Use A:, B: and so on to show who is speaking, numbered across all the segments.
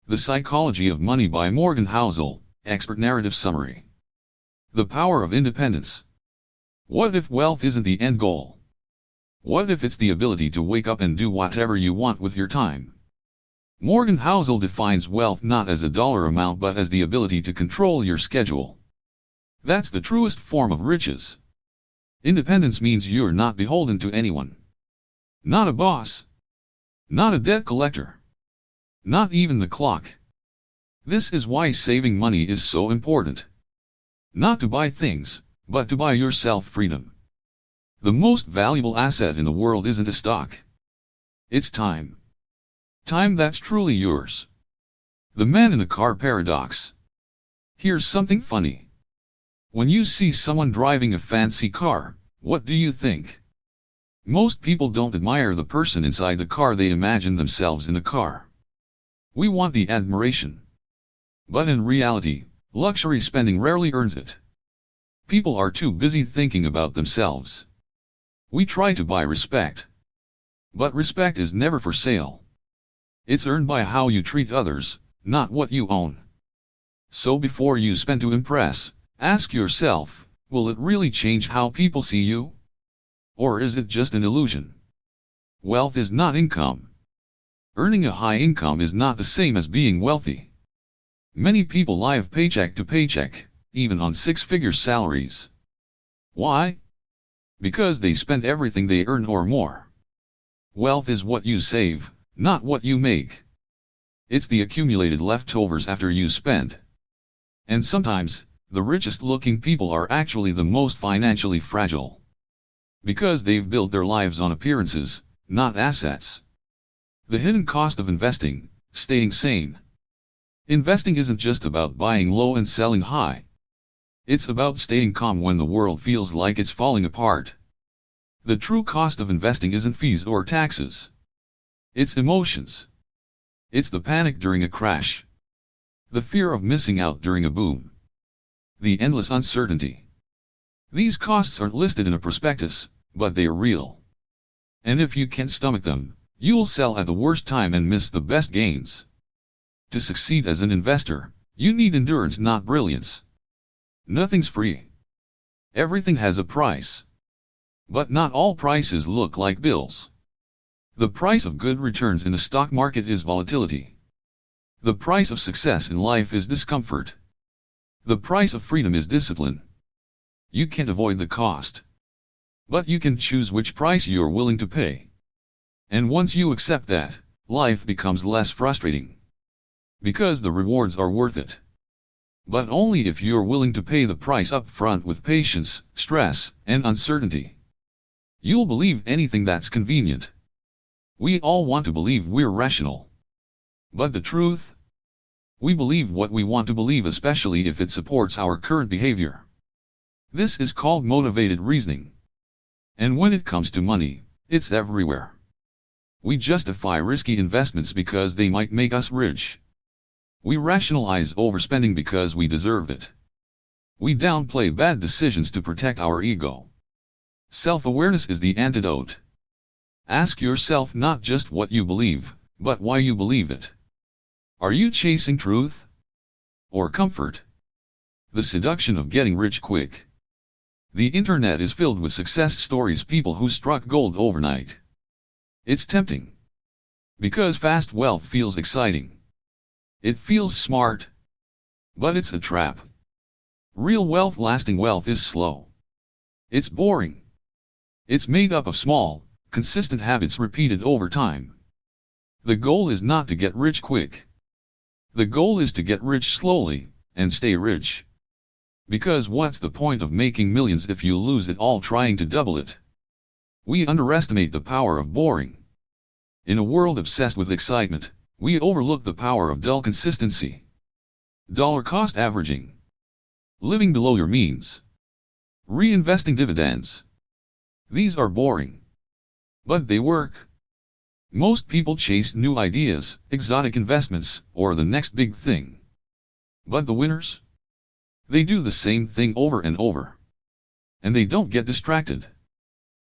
A: The Psychology of Money by Morgan Housel, Expert Narrative Summary. The Power of Independence. What if wealth isn't the end goal? What if it's the ability to wake up and do whatever you want with your time? Morgan Housel defines wealth not as a dollar amount but as the ability to control your schedule. That's the truest form of riches. Independence means you're not beholden to anyone. Not a boss. Not a debt collector. Not even the clock. This is why saving money is so important. Not to buy things, but to buy yourself freedom. The most valuable asset in the world isn't a stock. It's time. Time that's truly yours. The man in the car paradox. Here's something funny. When you see someone driving a fancy car, what do you think? Most people don't admire the person inside the car, they imagine themselves in the car. We want the admiration. But in reality, luxury spending rarely earns it. People are too busy thinking about themselves. We try to buy respect. But respect is never for sale. It's earned by how you treat others, not what you own. So before you spend to impress, ask yourself, will it really change how people see you? Or is it just an illusion? Wealth is not income. Earning a high income is not the same as being wealthy. Many people live paycheck to paycheck, even on six-figure salaries. Why? Because they spend everything they earn or more. Wealth is what you save, not what you make. It's the accumulated leftovers after you spend. And sometimes, the richest-looking people are actually the most financially fragile. Because they've built their lives on appearances, not assets. The hidden cost of investing, staying sane. Investing isn't just about buying low and selling high. It's about staying calm when the world feels like it's falling apart. The true cost of investing isn't fees or taxes. It's emotions. It's the panic during a crash. The fear of missing out during a boom. The endless uncertainty. These costs aren't listed in a prospectus, but they are real. And if you can't stomach them, you'll sell at the worst time and miss the best gains. To succeed as an investor, you need endurance, not brilliance. Nothing's free. Everything has a price. But not all prices look like bills. The price of good returns in the stock market is volatility. The price of success in life is discomfort. The price of freedom is discipline. You can't avoid the cost. But you can choose which price you're willing to pay. And once you accept that, life becomes less frustrating. Because the rewards are worth it. But only if you're willing to pay the price up front with patience, stress, and uncertainty. You'll believe anything that's convenient. We all want to believe we're rational. But the truth? We believe what we want to believe, especially if it supports our current behavior. This is called motivated reasoning. And when it comes to money, it's everywhere. We justify risky investments because they might make us rich. We rationalize overspending because we deserve it. We downplay bad decisions to protect our ego. Self-awareness is the antidote. Ask yourself not just what you believe, but why you believe it. Are you chasing truth? Or comfort? The seduction of getting rich quick. The internet is filled with success stories, people who struck gold overnight. It's tempting. Because fast wealth feels exciting. It feels smart. But it's a trap. Real wealth, lasting wealth, is slow. It's boring. It's made up of small, consistent habits repeated over time. The goal is not to get rich quick. The goal is to get rich slowly, and stay rich. Because what's the point of making millions if you lose it all trying to double it? We underestimate the power of boring. In a world obsessed with excitement, we overlook the power of dull consistency. Dollar cost averaging. Living below your means. Reinvesting dividends. These are boring. But they work. Most people chase new ideas, exotic investments, or the next big thing. But the winners? They do the same thing over and over. And they don't get distracted.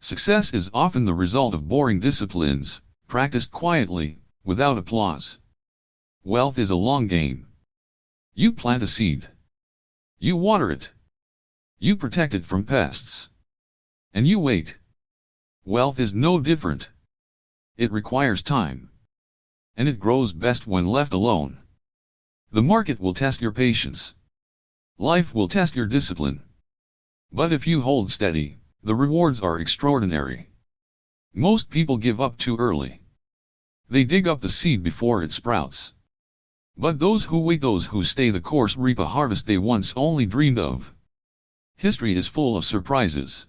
A: Success is often the result of boring disciplines, practiced quietly, without applause. Wealth is a long game. You plant a seed. You water it. You protect it from pests. And you wait. Wealth is no different. It requires time. And it grows best when left alone. The market will test your patience. Life will test your discipline. But if you hold steady, the rewards are extraordinary. Most people give up too early. They dig up the seed before it sprouts. But those who wait, those who stay the course, reap a harvest they once only dreamed of. History is full of surprises.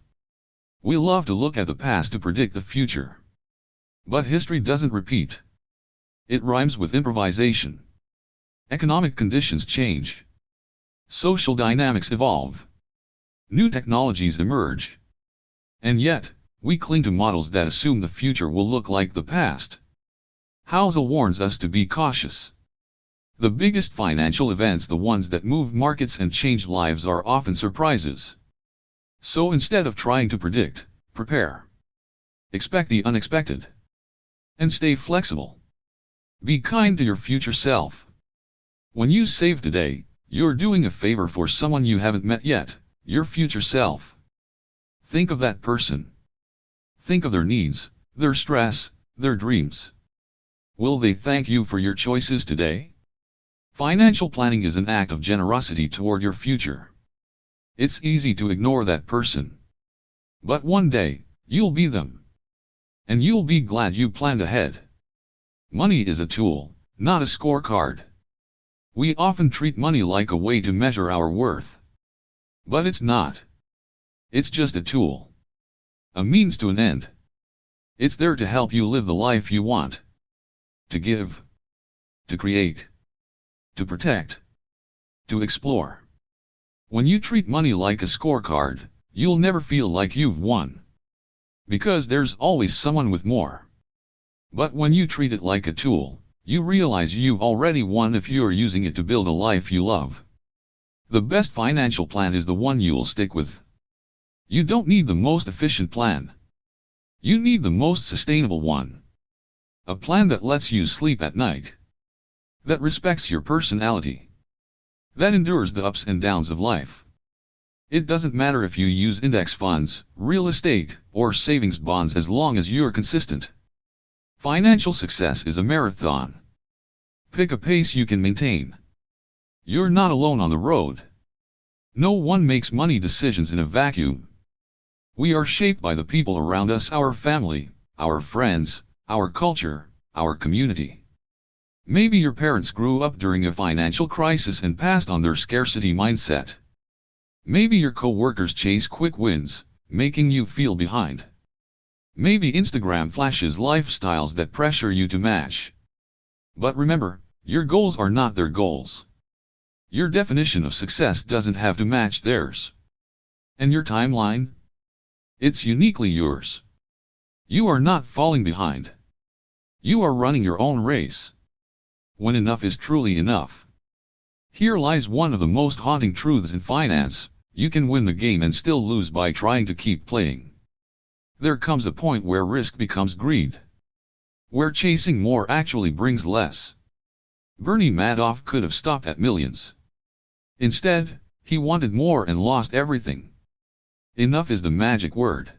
A: We love to look at the past to predict the future. But history doesn't repeat. It rhymes with improvisation. Economic conditions change. Social dynamics evolve. New technologies emerge. And yet, we cling to models that assume the future will look like the past. Housel warns us to be cautious. The biggest financial events, the ones that move markets and change lives, are often surprises. So instead of trying to predict, prepare. Expect the unexpected. And stay flexible. Be kind to your future self. When you save today, you're doing a favor for someone you haven't met yet, your future self. Think of that person. Think of their needs, their stress, their dreams. Will they thank you for your choices today? Financial planning is an act of generosity toward your future. It's easy to ignore that person. But one day, you'll be them. And you'll be glad you planned ahead. Money is a tool, not a scorecard. We often treat money like a way to measure our worth. But it's not. It's just a tool. A means to an end. It's there to help you live the life you want. To give. To create. To protect. To explore. When you treat money like a scorecard, you'll never feel like you've won. Because there's always someone with more. But when you treat it like a tool, you realize you've already won if you're using it to build a life you love. The best financial plan is the one you'll stick with. You don't need the most efficient plan. You need the most sustainable one. A plan that lets you sleep at night. That respects your personality. That endures the ups and downs of life. It doesn't matter if you use index funds, real estate, or savings bonds, as long as you're consistent. Financial success is a marathon. Pick a pace you can maintain. You're not alone on the road. No one makes money decisions in a vacuum. We are shaped by the people around us, our family, our friends, our culture, our community. Maybe your parents grew up during a financial crisis and passed on their scarcity mindset. Maybe your co-workers chase quick wins, making you feel behind. Maybe Instagram flashes lifestyles that pressure you to match. But remember, your goals are not their goals. Your definition of success doesn't have to match theirs. And your timeline? It's uniquely yours. You are not falling behind. You are running your own race. When enough is truly enough. Here lies one of the most haunting truths in finance: you can win the game and still lose by trying to keep playing. There comes a point where risk becomes greed. Where chasing more actually brings less. Bernie Madoff could have stopped at millions. Instead, he wanted more and lost everything. Enough is the magic word.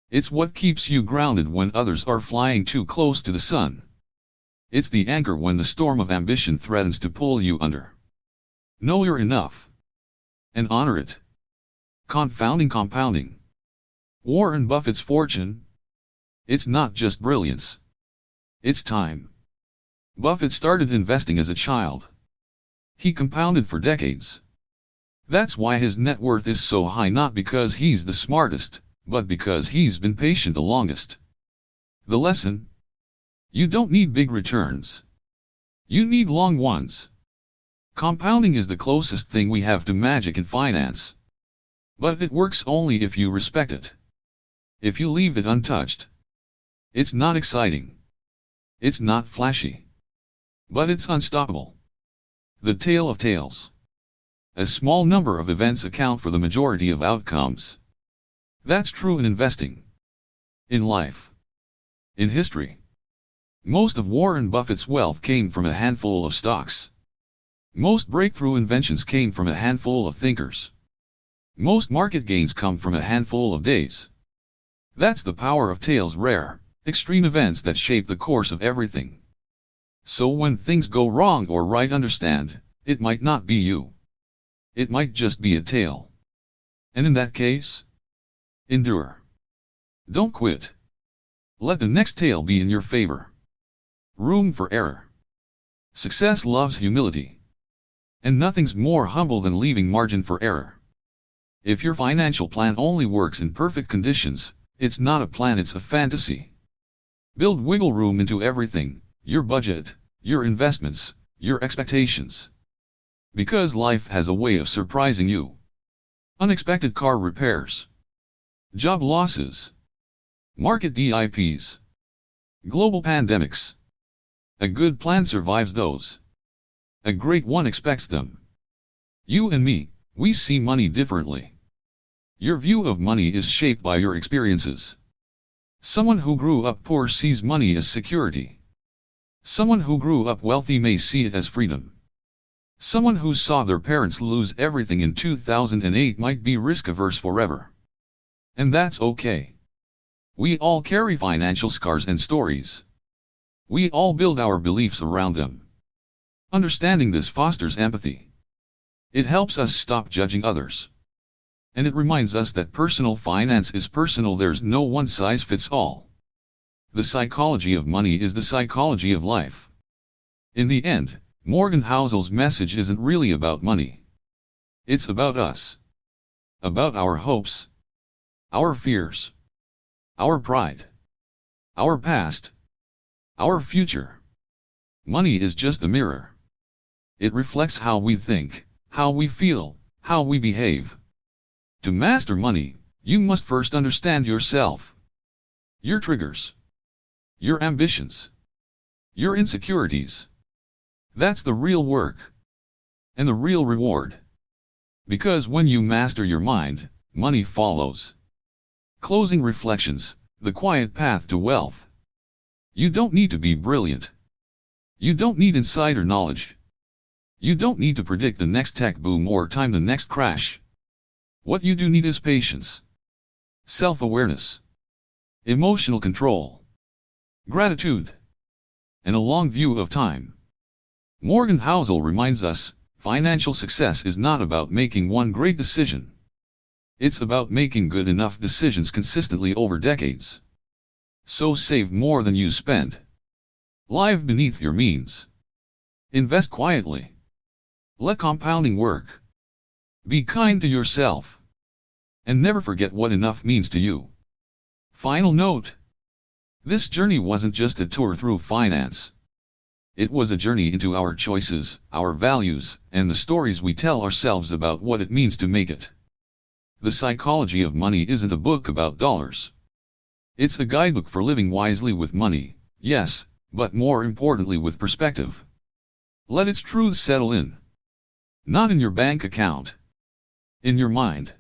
A: It's what keeps you grounded when others are flying too close to the sun. It's the anchor when the storm of ambition threatens to pull you under. Know you're enough. And honor it. Compounding. Warren Buffett's fortune? It's not just brilliance. It's time. Buffett started investing as a child. He compounded for decades. That's why his net worth is so high, not because he's the smartest, but because he's been patient the longest. The lesson? You don't need big returns. You need long ones. Compounding is the closest thing we have to magic in finance. But it works only if you respect it. If you leave it untouched. It's not exciting. It's not flashy. But it's unstoppable. The tale of tales. A small number of events account for the majority of outcomes. That's true in investing. In life. In history. Most of Warren Buffett's wealth came from a handful of stocks. Most breakthrough inventions came from a handful of thinkers. Most market gains come from a handful of days. That's the power of tales, rare, extreme events that shape the course of everything. So when things go wrong or right, understand, it might not be you. It might just be a tale. And in that case, endure. Don't quit. Let the next tale be in your favor. Room for error. Success loves humility. And nothing's more humble than leaving margin for error. If your financial plan only works in perfect conditions, it's not a plan, it's a fantasy. Build wiggle room into everything, your budget, your investments, your expectations. Because life has a way of surprising you. Unexpected car repairs. Job losses. Market dips. Global pandemics. A good plan survives those. A great one expects them. You and me, we see money differently. Your view of money is shaped by your experiences. Someone who grew up poor sees money as security. Someone who grew up wealthy may see it as freedom. Someone who saw their parents lose everything in 2008 might be risk-averse forever. And that's okay. We all carry financial scars and stories. We all build our beliefs around them. Understanding this fosters empathy. It helps us stop judging others. And it reminds us that personal finance is personal, there's no one-size-fits-all. The psychology of money is the psychology of life. In the end, Morgan Housel's message isn't really about money. It's about us. About our hopes. Our fears. Our pride. Our past. Our future. Money is just a mirror. It reflects how we think, how we feel, how we behave. To master money, you must first understand yourself. Your triggers. Your ambitions. Your insecurities. That's the real work. And the real reward. Because when you master your mind, money follows. Closing reflections, the quiet path to wealth. You don't need to be brilliant. You don't need insider knowledge. You don't need to predict the next tech boom or time the next crash. What you do need is patience, self-awareness, emotional control, gratitude, and a long view of time. Morgan Housel reminds us, financial success is not about making one great decision. It's about making good enough decisions consistently over decades. So save more than you spend. Live beneath your means. Invest quietly. Let compounding work. Be kind to yourself. And never forget what enough means to you. Final note. This journey wasn't just a tour through finance. It was a journey into our choices, our values, and the stories we tell ourselves about what it means to make it. The Psychology of Money isn't a book about dollars. It's a guidebook for living wisely with money, yes, but more importantly with perspective. Let its truths settle in. Not in your bank account. In your mind.